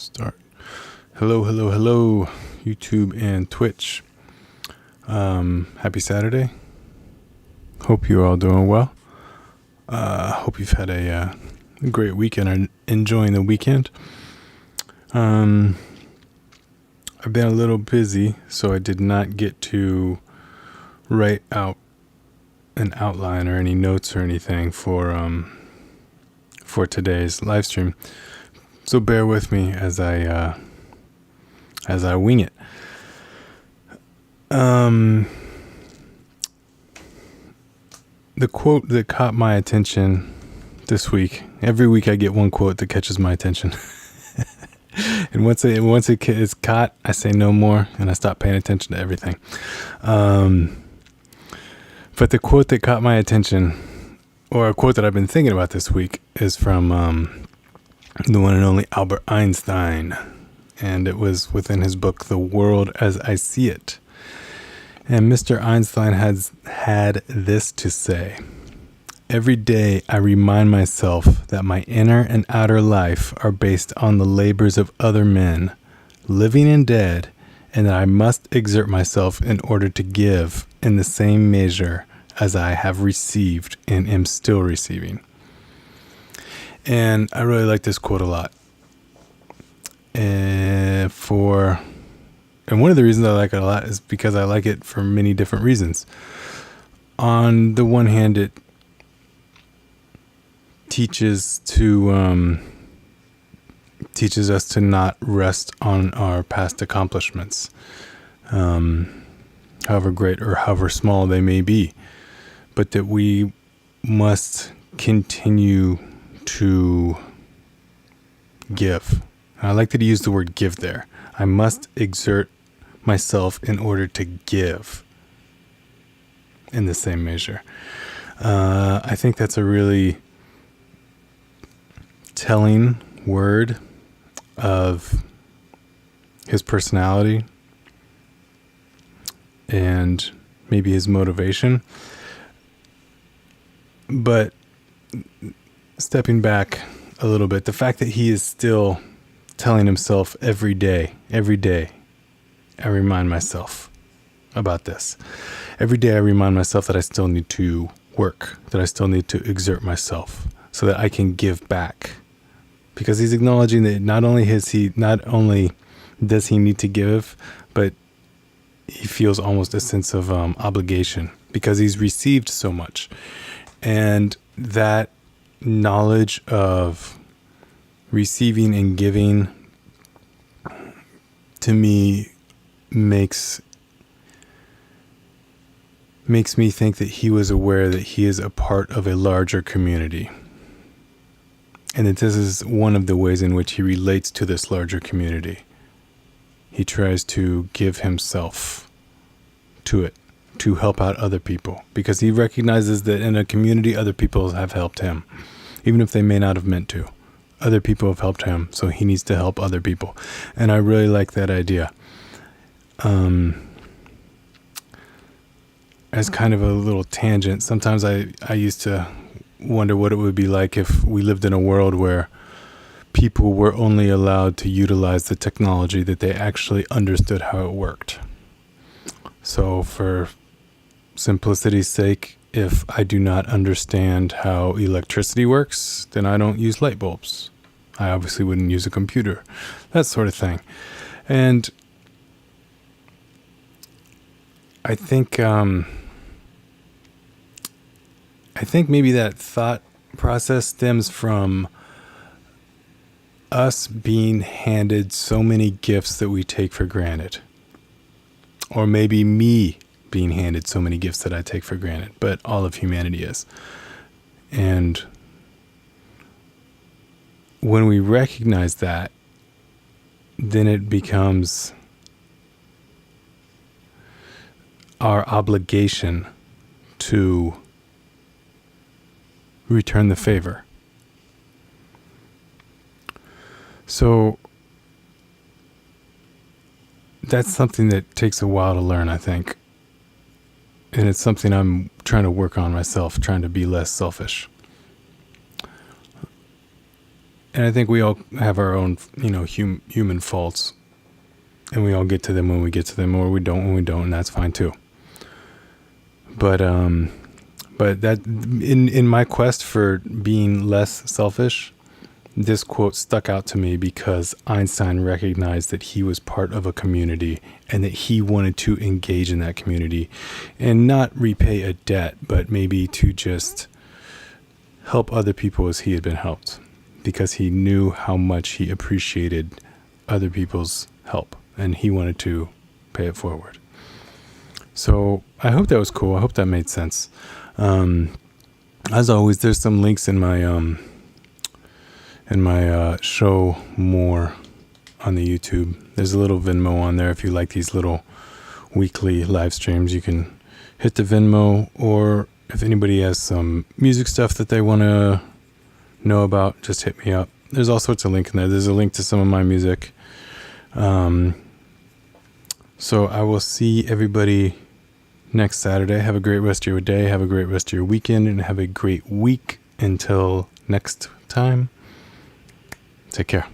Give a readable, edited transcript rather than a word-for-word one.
Start. Hello, YouTube and Twitch. Happy Saturday. Hope you're all doing well. Hope you've had a great weekend or enjoying the weekend. I've been a little busy, so I did not get to write out an outline or any notes or anything for today's live stream. So bear with me as I wing it. The quote that caught my attention this week. Every week I get one quote that catches my attention. And once it is caught, I say no more and I stop paying attention to everything. But the quote that caught my attention, or a quote that I've been thinking about this week, is from the one and only Albert Einstein. And it was within his book, The World as I See It. And Mr. Einstein has had this to say: "Every day I remind myself that my inner and outer life are based on the labors of other men, living and dead, and that I must exert myself in order to give in the same measure as I have received and am still receiving." And I really like this quote a lot. And one of the reasons I like it a lot is because I like it for many different reasons. On the one hand, it teaches us to not rest on our past accomplishments, however great or however small they may be, but that we must continue to give. I like that he used the word give there. I must exert myself in order to give in the same measure. I think that's a really telling word of his personality and maybe his motivation. But stepping back a little bit, the fact that he is still telling himself every day, I remind myself about this. Every day I remind myself that I still need to work, that I still need to exert myself so that I can give back. Because he's acknowledging that not only does he need to give, but he feels almost a sense of obligation because he's received so much. And that knowledge of receiving and giving, to me, makes me think that he was aware that he is a part of a larger community. And that this is one of the ways in which he relates to this larger community. He tries to give himself to it, to help out other people, because he recognizes that in a community, other people have helped him, even if they may not have meant to. Other people have helped him, so he needs to help other people. And I really like that idea. As kind of a little tangent, sometimes I used to wonder what it would be like if we lived in a world where people were only allowed to utilize the technology that they actually understood how it worked. So for simplicity's sake, if I do not understand how electricity works, then I don't use light bulbs. I obviously wouldn't use a computer, that sort of thing. And I think maybe that thought process stems from us being handed so many gifts that we take for granted. Or maybe me being handed so many gifts that I take for granted, but all of humanity is. And when we recognize that, then it becomes our obligation to return the favor. So that's something that takes a while to learn, I think. And it's something I'm trying to work on myself, trying to be less selfish. And I think we all have our own, human faults, and we all get to them when we get to them, or we don't when we don't, and that's fine too. But that in my quest for being less selfish, this quote stuck out to me because Einstein recognized that he was part of a community and that he wanted to engage in that community and not repay a debt, but maybe to just help other people as he had been helped, because he knew how much he appreciated other people's help and he wanted to pay it forward. So I hope that was cool. I hope that made sense. As always, there's some links in my show more on the YouTube. There's a little Venmo on there. If you like these little weekly live streams, you can hit the Venmo, or if anybody has some music stuff that they want to know about, just hit me up. There's all sorts of links in there. There's a link to some of my music. So I will see everybody next Saturday. Have a great rest of your day. Have a great rest of your weekend, and have a great week until next time. Take care.